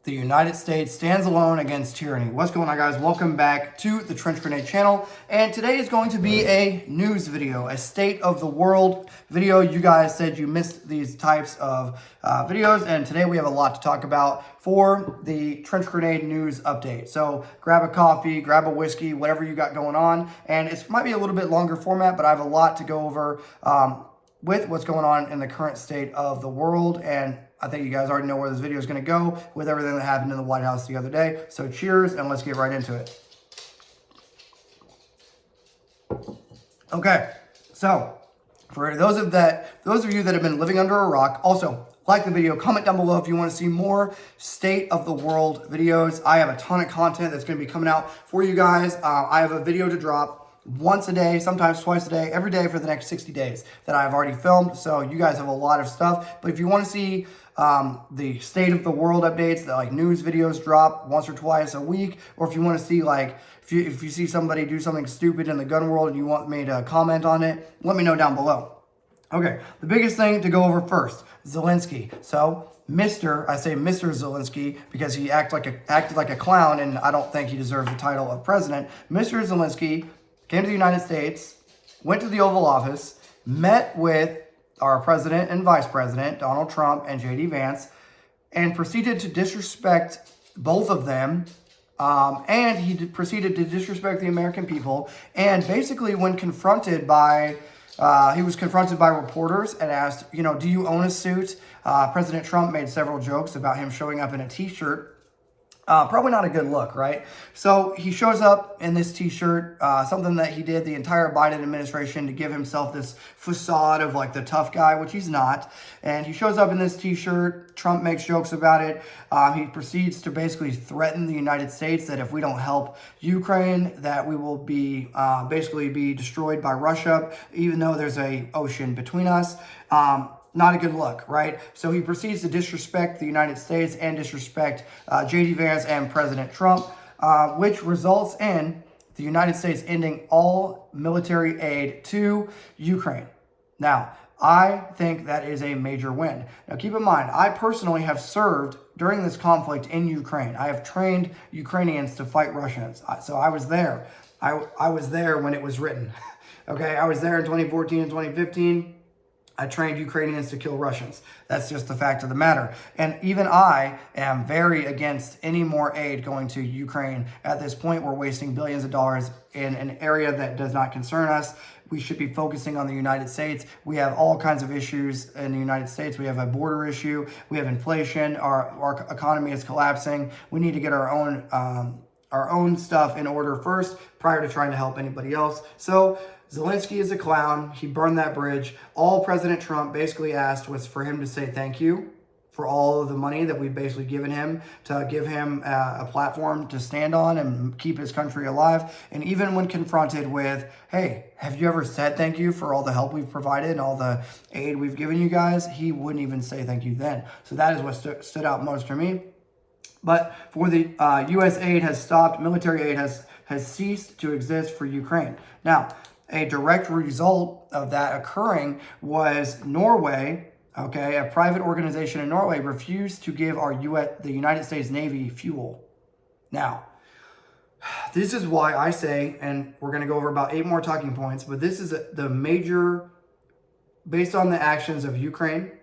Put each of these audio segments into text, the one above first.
The United States stands alone against tyranny. What's going on, guys? Welcome back to the Trench Grenade channel. And today is going to be a news video, a state of the world video. You guys said you missed these types of videos, and today we have a lot to talk about for the Trench Grenade news update. So grab a coffee, grab a whiskey, whatever you got going on. And it might be a little bit longer format, but I have a lot to go over with what's going on in the current state of the world. And I think you guys already know where this video is going to go with everything that happened in the White House the other day. So cheers, and let's get right into it. Okay, so for those of you that have been living under a rock, also like the video, comment down below if you want to see more state of the world videos. I have a ton of content that's going to be coming out for you guys. I have a video to drop once a day, sometimes twice a day, every day for the next 60 days that I've already filmed. So you guys have a lot of stuff. But if you want to see the state of the world updates, that like news videos drop once or twice a week, or if you want to see like if you see somebody do something stupid in the gun world and you want me to comment on it, let me know down below. Okay, the biggest thing to go over first, Zelensky. So I say Mr. Zelensky because he acted like a clown, and I don't think he deserves the title of president. Mr. Zelensky came to the United States, went to the Oval Office, met with our president and vice president, Donald Trump and J.D. Vance, and proceeded to disrespect both of them. And he proceeded to disrespect the American people. And basically, when confronted by, he was confronted by reporters and asked, do you own a suit? President Trump made several jokes about him showing up in a t-shirt. Probably not a good look, right? So he shows up in this t-shirt, something that he did the entire Biden administration to give himself this facade of like the tough guy, which he's not. And he shows up in this t-shirt. Trump makes jokes about it. He proceeds to basically threaten the United States that if we don't help Ukraine, that we will be basically be destroyed by Russia, even though there's a ocean between us. Not a good look, right? So he proceeds to disrespect the United States and disrespect J.D. Vance and President Trump, which results in the United States ending all military aid to Ukraine. Now, I think that is a major win. Now, keep in mind, I personally have served during this conflict in Ukraine. I have trained Ukrainians to fight Russians. So I was there. I was there when it was written. Okay, I was there in 2014 and 2015. I trained Ukrainians to kill Russians. That's just the fact of the matter. And even I am very against any more aid going to Ukraine. At this point, we're wasting billions of dollars in an area that does not concern us. We should be focusing on the United States. We have all kinds of issues in the United States. We have a border issue. We have inflation. Our economy is collapsing. We need to get our own stuff in order first prior to trying to help anybody else. So Zelensky is a clown. He burned that bridge. All President Trump basically asked was for him to say thank you for all of the money that we've basically given him, to give him a platform to stand on and keep his country alive. And even when confronted with, hey, have you ever said thank you for all the help we've provided and all the aid we've given you guys? He wouldn't even say thank you then. So that is what stood out most for me. But for the U.S. aid has stopped, military aid has ceased to exist for Ukraine. Now, a direct result of that occurring was Norway, okay, a private organization in Norway, refused to give the United States Navy fuel. Now, this is why I say, and we're going to go over about 8 more talking points, but this is the major, based on the actions of Ukraine,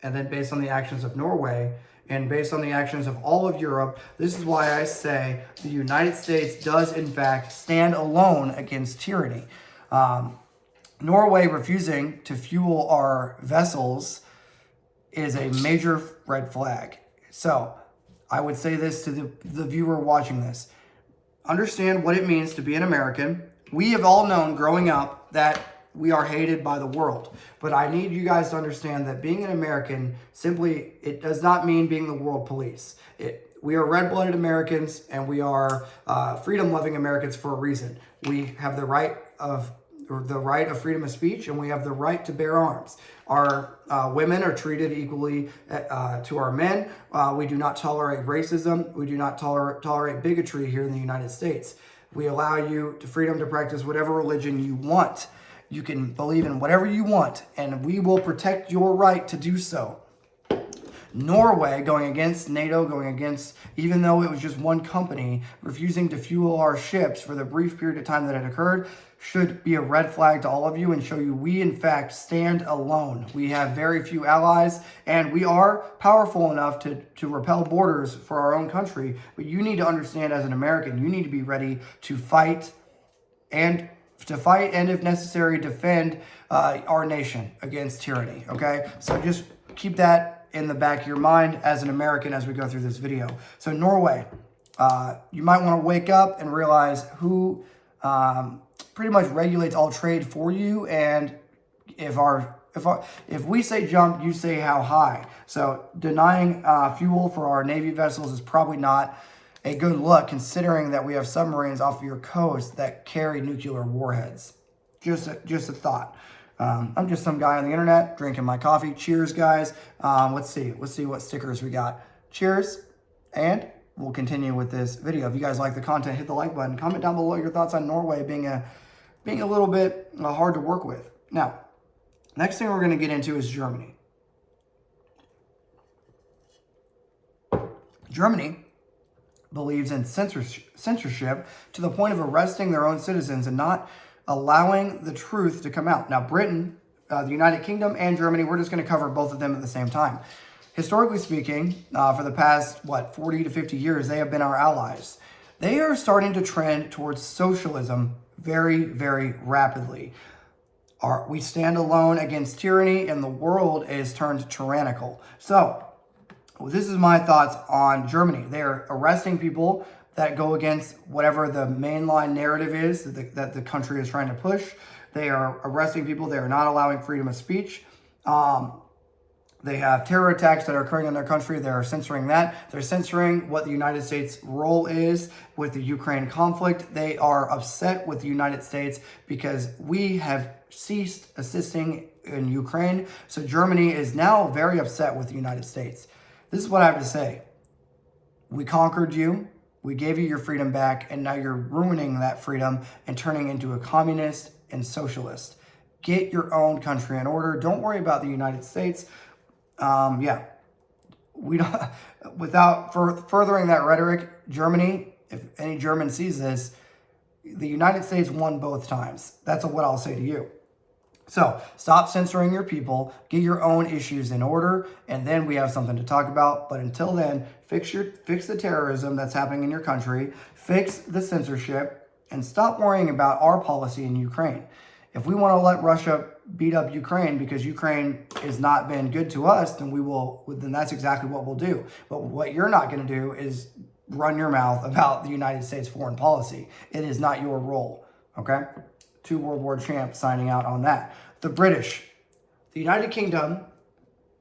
and then based on the actions of Norway, and based on the actions of all of Europe, this is why I say the United States does, in fact, stand alone against tyranny. Norway refusing to fuel our vessels is a major red flag. So I would say this to the viewer watching this. Understand what it means to be an American. We have all known growing up that we are hated by the world. But I need you guys to understand that being an American, simply, it does not mean being the world police. We are red-blooded Americans, and we are freedom-loving Americans for a reason. We have the right of freedom of speech, and we have the right to bear arms. Our women are treated equally to our men. We do not tolerate racism. We do not tolerate bigotry here in the United States. We allow you the freedom to practice whatever religion you want. You can believe in whatever you want, and we will protect your right to do so. Norway going against NATO, going against, even though it was just one company, refusing to fuel our ships for the brief period of time that it occurred, should be a red flag to all of you and show you we, in fact, stand alone. We have very few allies, and we are powerful enough to repel borders for our own country. But you need to understand, as an American, you need to be ready to fight and if necessary, defend our nation against tyranny, okay? So just keep that in the back of your mind as an American as we go through this video. So Norway, you might want to wake up and realize who pretty much regulates all trade for you, and if we say jump, you say how high. So denying fuel for our Navy vessels is probably not a good look, considering that we have submarines off of your coast that carry nuclear warheads. Just a thought. I'm just some guy on the internet drinking my coffee. Cheers, guys. Let's see what stickers we got. Cheers, and we'll continue with this video. If you guys like the content, hit the like button. Comment down below your thoughts on Norway being a little bit hard to work with. Now, next thing we're going to get into is Germany. Germany believes in censorship to the point of arresting their own citizens and not allowing the truth to come out. Now, Britain, the United Kingdom, and Germany, we're just going to cover both of them at the same time. Historically speaking, for the past, 40 to 50 years, they have been our allies. They are starting to trend towards socialism very, very rapidly. We stand alone against tyranny, and the world is turned tyrannical. So, this is my thoughts on Germany. They are arresting people that go against whatever the mainline narrative is that the country is trying to push. They are arresting people. They are not allowing freedom of speech. They have terror attacks that are occurring in their country. They are censoring that. They're censoring what the United States' role is with the Ukraine conflict. They are upset with the United States because we have ceased assisting in Ukraine. So Germany is now very upset with the United States. This is what I have to say. We conquered you. We gave you your freedom back, and now you're ruining that freedom and turning into a communist and socialist. Get your own country in order. Don't worry about the United States. We don't. Without furthering that rhetoric, Germany, if any German sees this, the United States won both times. That's what I'll say to you. So stop censoring your people, get your own issues in order, and then we have something to talk about. But until then, fix the terrorism that's happening in your country, fix the censorship, and stop worrying about our policy in Ukraine. If we want to let Russia beat up Ukraine because Ukraine has not been good to us, then that's exactly what we'll do. But what you're not going to do is run your mouth about the United States foreign policy. It is not your role, okay? 2 World War champs signing out on that. The British, the United Kingdom,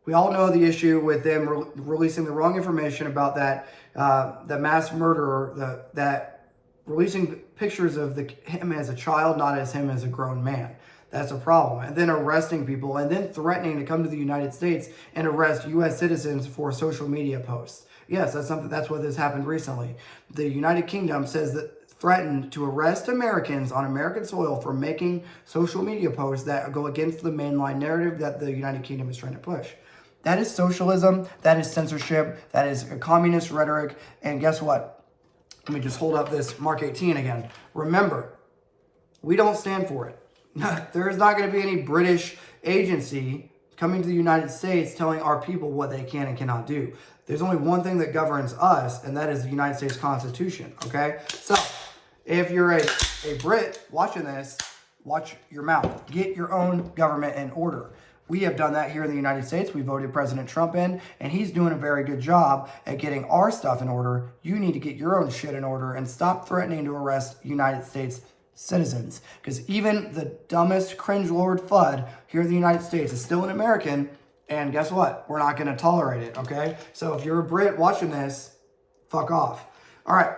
we all know the issue with them releasing the wrong information about the mass murderer, that releasing pictures of him as a child, not as him as a grown man. That's a problem. And then arresting people, and then threatening to come to the United States and arrest U.S. citizens for social media posts. Yes, that's what has happened recently. The United Kingdom says that threatened to arrest Americans on American soil for making social media posts that go against the mainline narrative that the United Kingdom is trying to push. That is socialism. That is censorship. That is a communist rhetoric. And guess what? Let me just hold up this Mark 18 again. Remember, we don't stand for it. There is not going to be any British agency coming to the United States telling our people what they can and cannot do. There's only one thing that governs us, and that is the United States Constitution, okay? So, if you're a Brit watching this, watch your mouth. Get your own government in order. We have done that here in the United States. We voted President Trump in, and he's doing a very good job at getting our stuff in order. You need to get your own shit in order and stop threatening to arrest United States citizens. Because even the dumbest cringe lord FUD here in the United States is still an American, and guess what? We're not going to tolerate it, okay? So if you're a Brit watching this, fuck off. All right.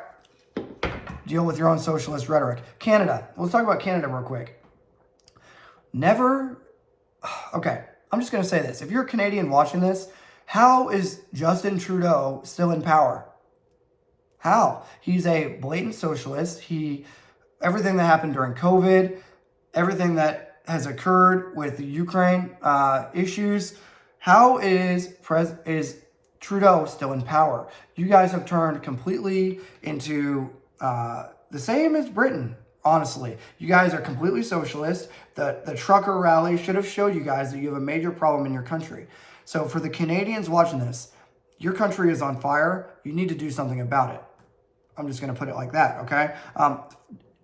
Deal with your own socialist rhetoric. Canada. Let's talk about Canada real quick. Okay, I'm just going to say this. If you're a Canadian watching this, how is Justin Trudeau still in power? How? He's a blatant socialist. Everything that happened during COVID, everything that has occurred with the Ukraine issues, how is Trudeau still in power. You guys have turned completely into the same as Britain, honestly. You guys are completely socialist. The trucker rally should have showed you guys that you have a major problem in your country. So for the Canadians watching this, your country is on fire. You need to do something about it. I'm just going to put it like that, okay?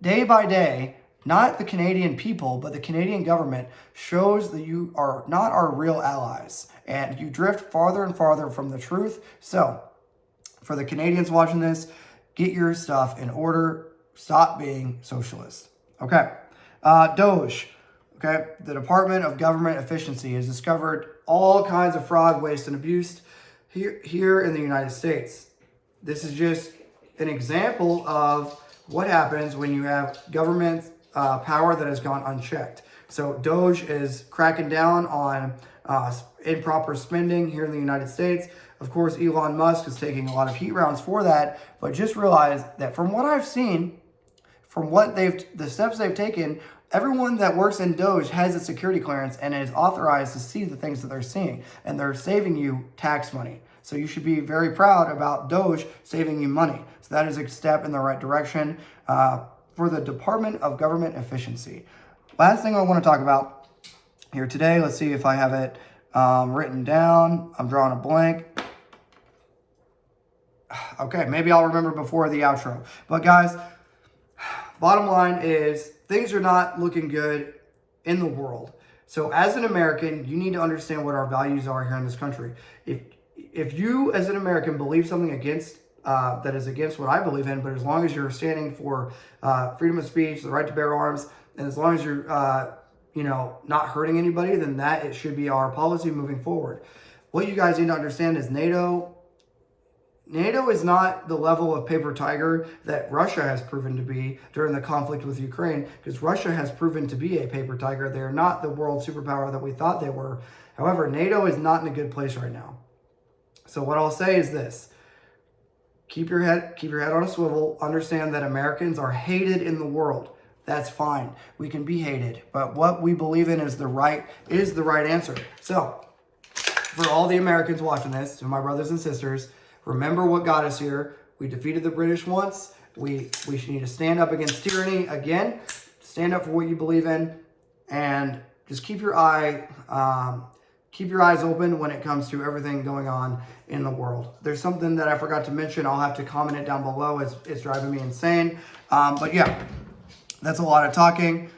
Day by day, not the Canadian people, but the Canadian government shows that you are not our real allies, and you drift farther and farther from the truth. So, for the Canadians watching this, get your stuff in order. Stop being socialist. Okay. Doge. Okay. The Department of Government Efficiency has discovered all kinds of fraud, waste, and abuse here in the United States. This is just an example of what happens when you have government power that has gone unchecked. So Doge is cracking down on improper spending here in the United States. Of course, Elon Musk is taking a lot of heat rounds for that, but just realize that from what I've seen, from what the steps they've taken, everyone that works in Doge has a security clearance and is authorized to see the things that they're seeing, and they're saving you tax money. So you should be very proud about Doge saving you money. So that is a step in the right direction for the Department of Government Efficiency. Last thing I want to talk about here today, let's see if I have it written down. I'm drawing a blank. Okay, maybe I'll remember before the outro. But guys, bottom line is things are not looking good in the world. So as an American, you need to understand what our values are here in this country. If you as an American believe something against that is against what I believe in, but as long as you're standing for freedom of speech, the right to bear arms, and as long as you're not hurting anybody, then that it should be our policy moving forward. What you guys need to understand is NATO is not the level of paper tiger that Russia has proven to be during the conflict with Ukraine, because Russia has proven to be a paper tiger. They are not the world superpower that we thought they were. However, NATO is not in a good place right now. So what I'll say is this: keep your head on a swivel. Understand that Americans are hated in the world. That's fine. We can be hated, but what we believe in is the right answer. So, for all the Americans watching this, to my brothers and sisters, remember what got us here. We defeated the British once. We need to stand up against tyranny again. Stand up for what you believe in, and just keep your eyes open when it comes to everything going on in the world. There's something that I forgot to mention. I'll have to comment it down below. It's driving me insane. But yeah, that's a lot of talking.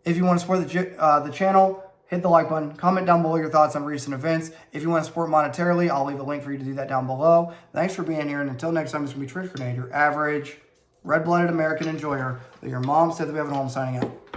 If you want to support the channel, hit the like button. Comment down below your thoughts on recent events. If you want to support monetarily, I'll leave a link for you to do that down below. Thanks for being here, and until next time, it's going to be Trench Grenade, your average red-blooded American enjoyer that your mom said that we have at home, signing out.